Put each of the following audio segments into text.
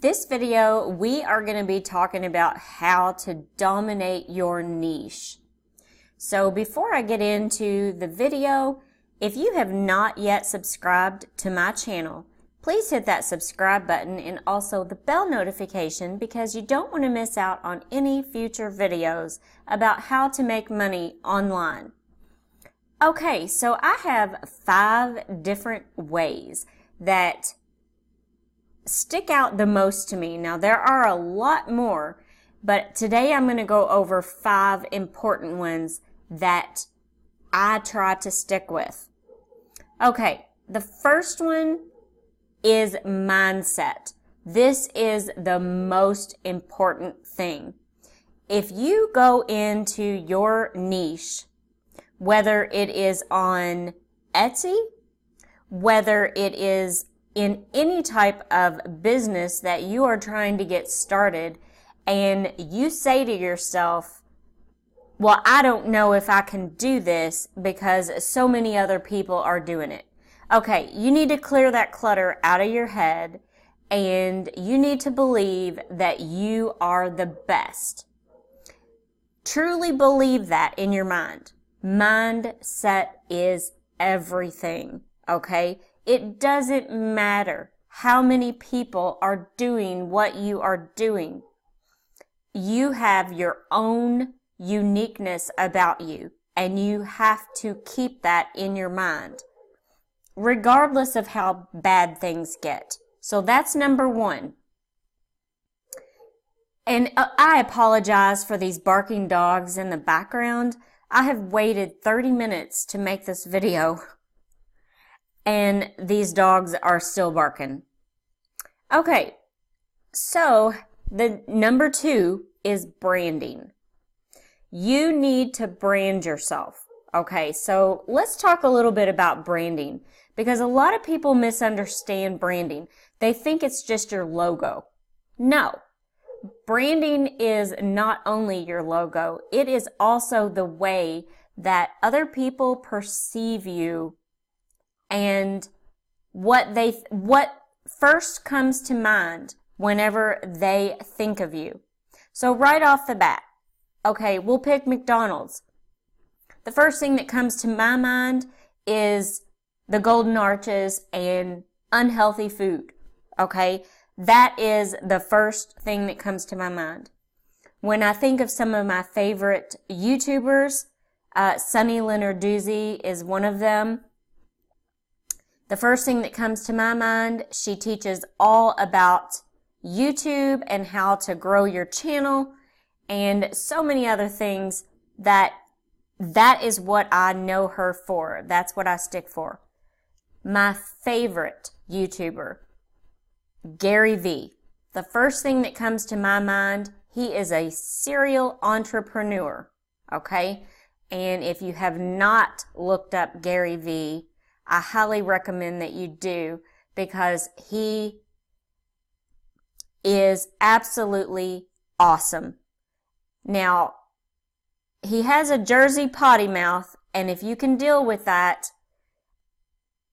This video, we are going to be talking about how to dominate your niche. So before I get into the video, if you have not yet subscribed to my channel, please hit that subscribe button and also the bell notification because you don't want to miss out on any future videos about how to make money online. Okay, so I have 5 different ways that stick out the most to me. Now, there are a lot more, but today I'm going to go over 5 important ones that I try to stick with. Okay, the first one is mindset. This is the most important thing. If you go into your niche, whether it is on Etsy, whether it is in any type of business that you are trying to get started, and you say to yourself, well, I don't know if I can do this because so many other people are doing it. Okay, you need to clear that clutter out of your head, and you need to believe that you are the best. Truly believe that in your mind. Mindset is everything, okay? It doesn't matter how many people are doing what you are doing. You have your own uniqueness about you, and you have to keep that in your mind, regardless of how bad things get. So that's number 1. And I apologize for these barking dogs in the background. I have waited 30 minutes to make this video, and these dogs are still barking. Okay, so the number 2 is branding. You need to brand yourself. Okay, so let's talk a little bit about branding, because a lot of people misunderstand branding. They think it's just your logo. No. Branding is not only your logo, it is also the way that other people perceive you and what first comes to mind whenever they think of you. So right off the bat, okay, we'll pick McDonald's. The first thing that comes to my mind is the golden arches and unhealthy food, okay? That is the first thing that comes to my mind. When I think of some of my favorite YouTubers, Sunny Lenarduzzi is one of them. The first thing that comes to my mind, she teaches all about YouTube and how to grow your channel and so many other things that is what I know her for. That's what I stick for. My favorite YouTuber, Gary V. The first thing that comes to my mind, he is a serial entrepreneur, okay? And if you have not looked up Gary V, I highly recommend that you do, because he is absolutely awesome. Now, he has a Jersey potty mouth, and if you can deal with that,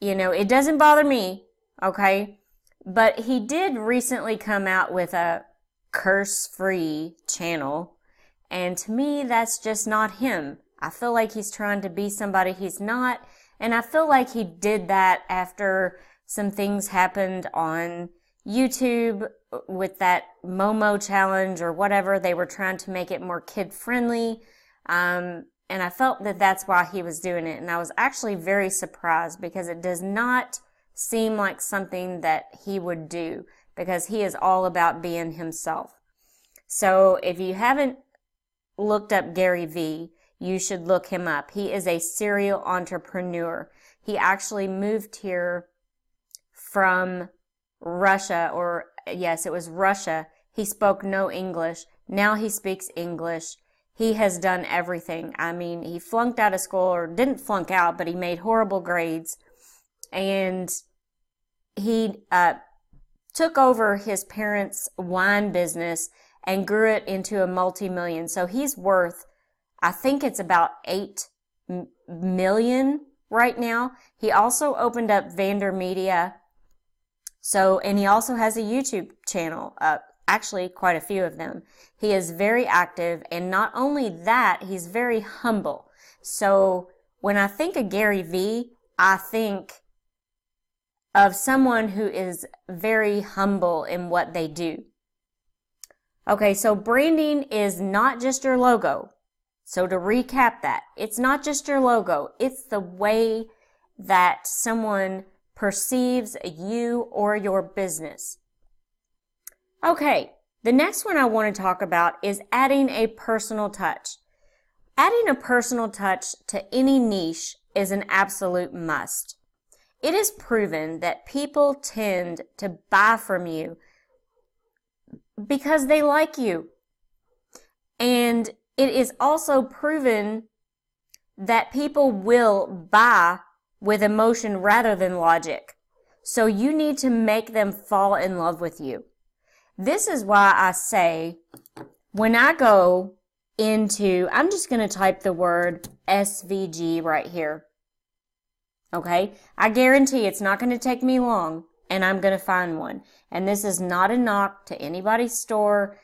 you know, it doesn't bother me, okay? But he did recently come out with a curse-free channel, and to me, that's just not him. I feel like he's trying to be somebody he's not, and I feel like he did that after some things happened on YouTube with that Momo challenge or whatever. They were trying to make it more kid-friendly, and I felt that that's why he was doing it, and I was actually very surprised because it does not seem like something that he would do, because he is all about being himself. So if you haven't looked up Gary V, you should look him up. He is a serial entrepreneur. He actually moved here from Russia, or yes, it was Russia. He spoke no English. Now he speaks English. He has done everything. I mean, he flunked out of school, or didn't flunk out, but he made horrible grades. And he took over his parents' wine business and grew it into a multi-million. So he's worth, I think it's about 8 million right now. He also opened up Vander Media So, and he also has a YouTube channel, actually quite a few of them. He is very active, and not only that, he's very humble. So when I think of Gary Vee, I think of someone who is very humble in what they do. Okay, so branding is not just your logo. So to recap that, it's not just your logo, it's the way that someone perceives you or your business. Okay, the next one I want to talk about is adding a personal touch. Adding a personal touch to any niche is an absolute must. It is proven that people tend to buy from you because they like you. And it is also proven that people will buy with emotion rather than logic. So you need to make them fall in love with you. This is why I say, when I go into, I'm just going to type the word SVG right here. Okay? I guarantee it's not going to take me long, and I'm going to find one. And this is not a knock to anybody's store.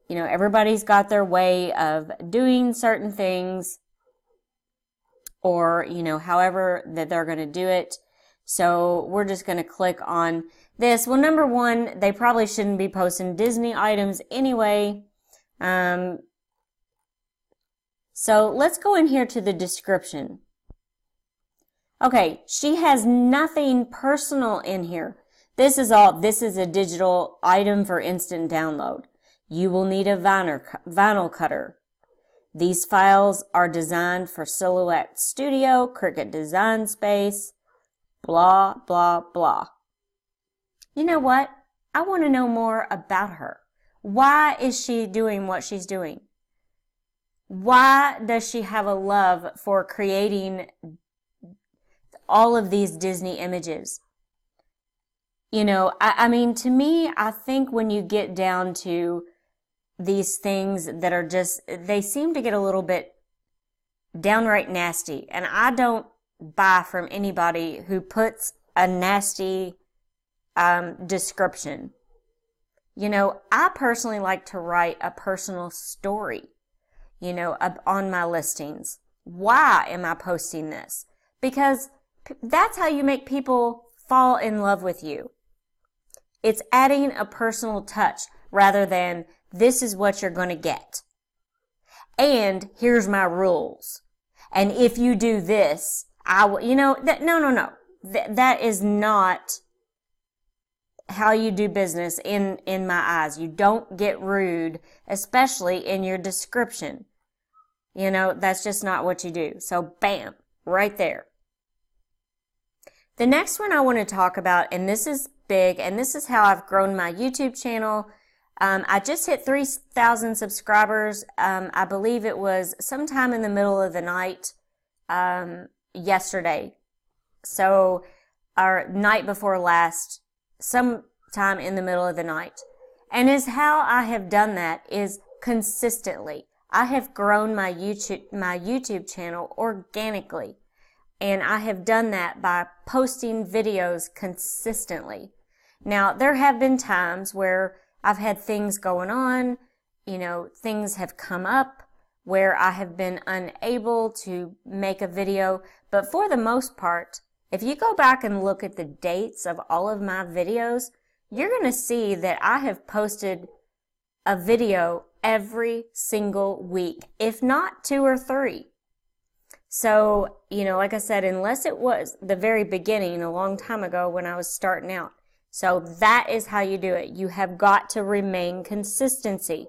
You know, everybody's got their way of doing certain things, or, you know, however that they're going to do it. So we're just going to click on this. Well, number one, they probably shouldn't be posting Disney items anyway. So let's go in here to the description. Okay, she has nothing personal in here. This is a digital item for instant download. You will need a vinyl cutter. These files are designed for Silhouette Studio, Cricut Design Space, blah, blah, blah. You know what? I want to know more about her. Why is she doing what she's doing? Why does she have a love for creating all of these Disney images? You know, I mean, to me, I think when you get down to these things that are just, they seem to get a little bit downright nasty. And I don't buy from anybody who puts a nasty description. You know, I personally like to write a personal story, you know, on my listings. Why am I posting this? Because that's how you make people fall in love with you. It's adding a personal touch rather than this is what you're going to get. And here's my rules. And if you do this, I will, you know, no. That is not how you do business in my eyes. You don't get rude, especially in your description. You know, that's just not what you do. So bam, right there. The next one I want to talk about, and this is big, and this is how I've grown my YouTube channel. I just hit 3,000 subscribers. I believe it was sometime in the middle of the night yesterday. So, or night before last, sometime in the middle of the night. And is how I have done that is consistently. I have grown my YouTube channel organically. And I have done that by posting videos consistently. Now, there have been times where I've had things going on, you know, things have come up where I have been unable to make a video. But for the most part, if you go back and look at the dates of all of my videos, you're going to see that I have posted a video every single week, if not 2 or 3. So, you know, like I said, unless it was the very beginning, a long time ago when I was starting out. So that is how you do it. You have got to remain consistency.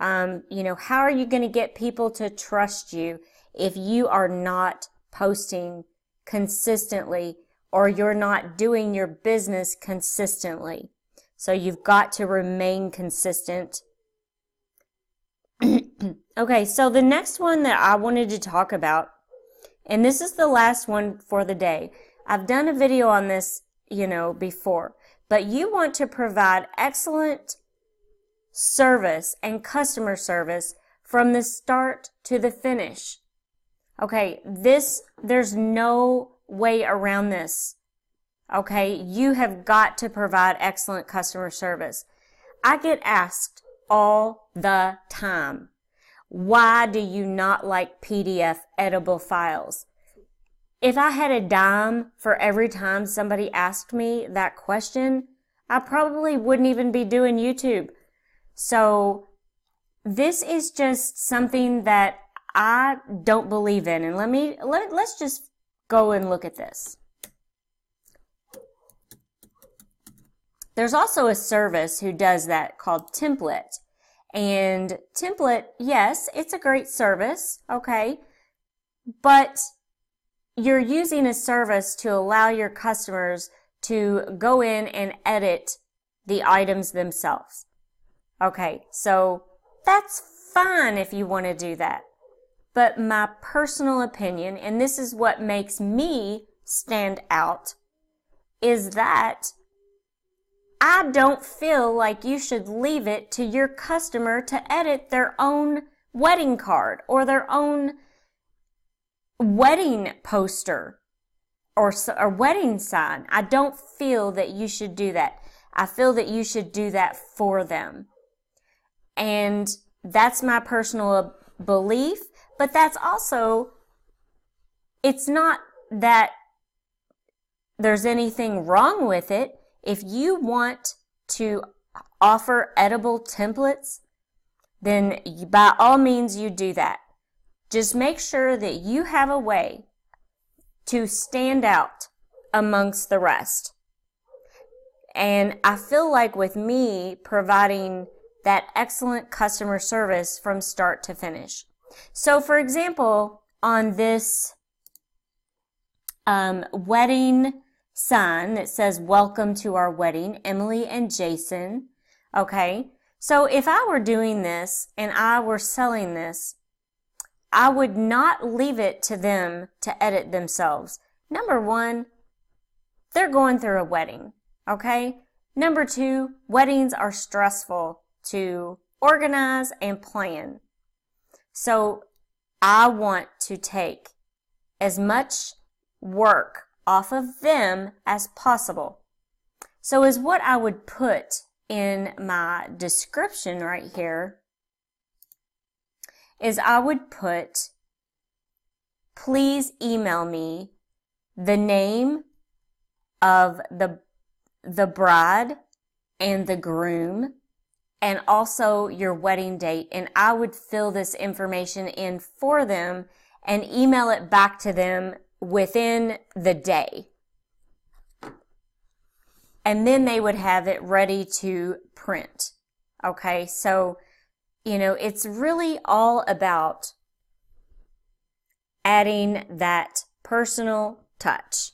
You know, how are you going to get people to trust you if you are not posting consistently or you're not doing your business consistently? So you've got to remain consistent. Okay, so the next one that I wanted to talk about, and this is the last one for the day. I've done a video on this, you know, before, but you want to provide excellent service and customer service from the start to the finish. Okay, there's no way around this. Okay, you have got to provide excellent customer service. I get asked all the time, why do you not like PDF editable files? If I had a dime for every time somebody asked me that question, I probably wouldn't even be doing YouTube. So this is just something that I don't believe in. And let's just go and look at this. There's also a service who does that called Template. And Template, yes, it's a great service, okay? But you're using a service to allow your customers to go in and edit the items themselves. Okay, so that's fine if you want to do that. But my personal opinion, and this is what makes me stand out, is that I don't feel like you should leave it to your customer to edit their own wedding card or their own wedding poster or wedding sign. I don't feel that you should do that. I feel that you should do that for them. And that's my personal belief, but that's also, it's not that there's anything wrong with it. If you want to offer edible templates, then by all means you do that. Just make sure that you have a way to stand out amongst the rest. And I feel like with me providing that excellent customer service from start to finish. So for example, on this wedding sign that says, "Welcome to our wedding, Emily and Jason." Okay, so if I were doing this and I were selling this, I would not leave it to them to edit themselves. Number one, they're going through a wedding, okay? Number two, weddings are stressful to organize and plan. So I want to take as much work off of them as possible. So is what I would put in my description right here is I would put, please email me the name of the bride and the groom and also your wedding date, and I would fill this information in for them and email it back to them within the day. And then they would have it ready to print. Okay, so, it's really all about adding that personal touch.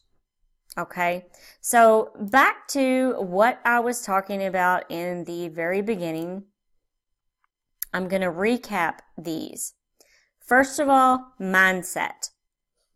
Okay, so back to what I was talking about in the very beginning. I'm going to recap these. First of all, mindset.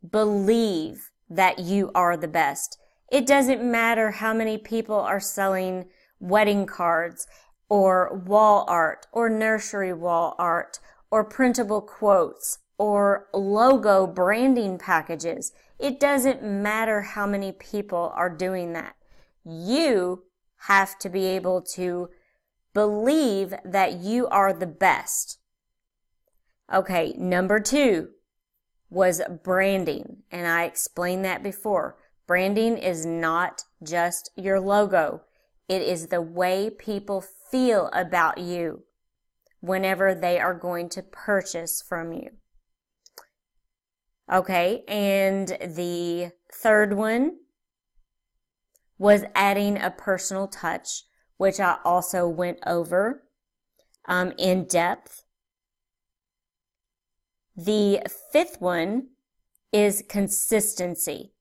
Believe that you are the best. It doesn't matter how many people are selling wedding cards or wall art or nursery wall art or printable quotes or logo branding packages. It doesn't matter how many people are doing that. You have to be able to believe that you are the best. Okay, number two was branding, and I explained that before. Branding is not just your logo. It is the way people feel about you whenever they are going to purchase from you. Okay, and the third one was adding a personal touch, which I also went over in depth. The fifth one is consistency.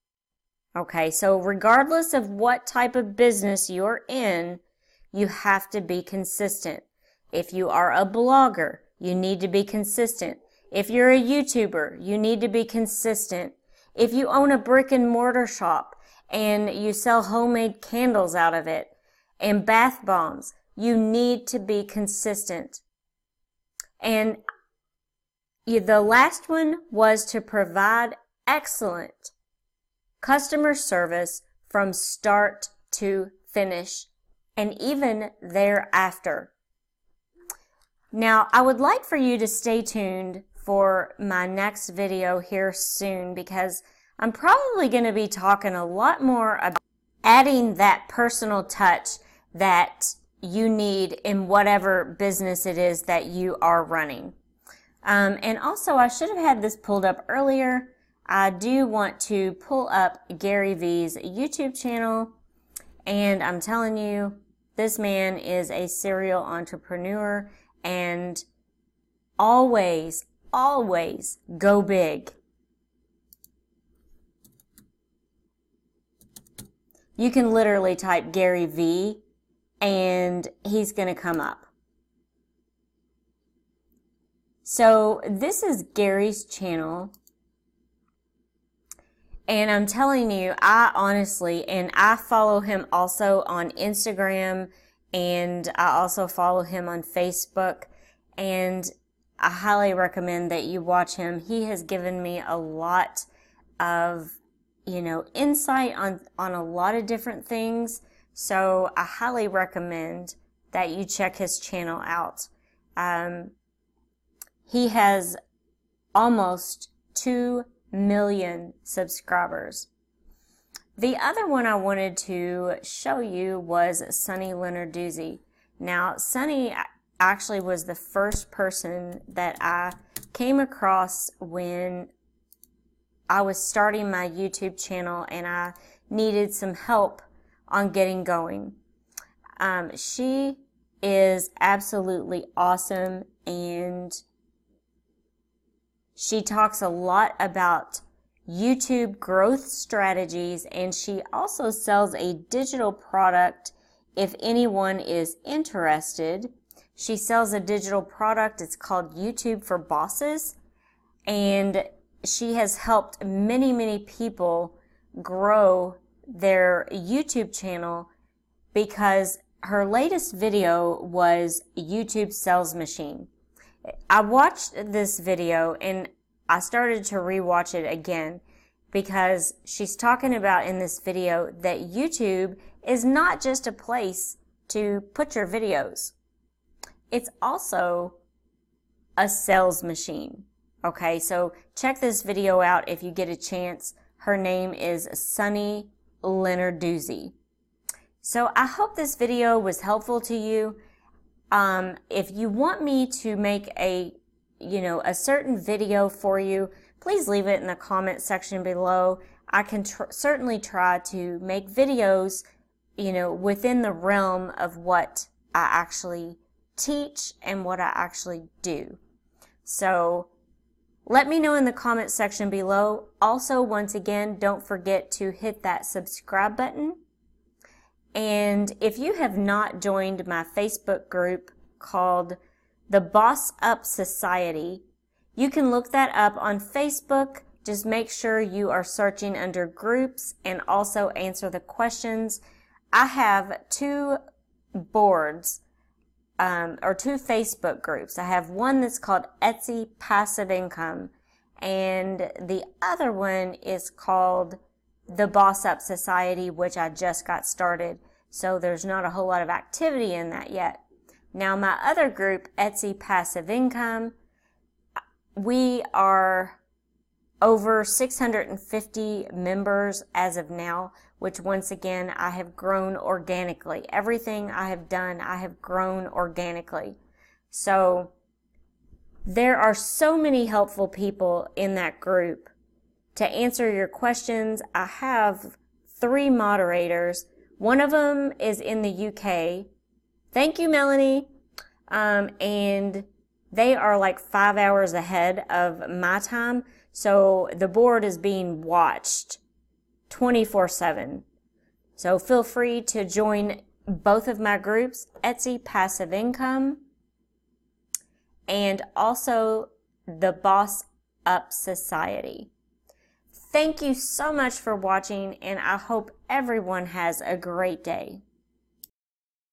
Okay, so regardless of what type of business you're in, you have to be consistent. If you are a blogger, you need to be consistent. If you're a YouTuber, you need to be consistent. If you own a brick and mortar shop and you sell homemade candles out of it and bath bombs, you need to be consistent. And the last one was to provide excellent customer service from start to finish and even thereafter. Now, I would like for you to stay tuned for my next video here soon, because I'm probably going to be talking a lot more about adding that personal touch that you need in whatever business it is that you are running. And also, I should have had this pulled up earlier. I do want to pull up Gary V's YouTube channel, and I'm telling you, this man is a serial entrepreneur, and always go big. You can literally type Gary V and he's going to come up. So this is Gary's channel. And I'm telling you, I honestly, and I follow him also on Instagram, and I also follow him on Facebook, and I highly recommend that you watch him. He has given me a lot of, insight on a lot of different things. So I highly recommend that you check his channel out. He has almost 2 million subscribers. The other one I wanted to show you was Sunny Lenarduzzi. Now, Sunny actually was the first person that I came across when I was starting my YouTube channel and I needed some help on getting going. She is absolutely awesome, and she talks a lot about YouTube growth strategies, and she also sells a digital product if anyone is interested. She sells a digital product. It's called YouTube for Bosses, and she has helped many people grow their YouTube channel because her latest video was YouTube Sales Machine. I watched this video and I started to rewatch it again because she's talking about in this video that YouTube is not just a place to put your videos. It's also a sales machine. Okay, so check this video out if you get a chance. Her name is Sunny Lenarduzzi. So I hope this video was helpful to you. If you want me to make a certain video for you, please leave it in the comment section below. I can certainly try to make videos, within the realm of what I actually teach and what I actually do. So let me know in the comment section below. Also, once again, don't forget to hit that subscribe button. And if you have not joined my Facebook group called the Boss Up Society, you can look that up on Facebook. Just make sure you are searching under groups and also answer the questions. I have 2 boards, or 2 Facebook groups. I have one that's called Etsy Passive Income, and the other one is called the Boss Up Society, which I just got started. So there's not a whole lot of activity in that yet. Now, my other group, Etsy Passive Income, we are over 650 members as of now, which once again, I have grown organically. Everything I have done, I have grown organically. So there are so many helpful people in that group. To answer your questions, I have 3 moderators. One of them is in the UK. Thank you, Melanie. And they are like 5 hours ahead of my time. So the board is being watched 24/7. So feel free to join both of my groups, Etsy Passive Income and also the Boss Up Society. Thank you so much for watching, and I hope everyone has a great day.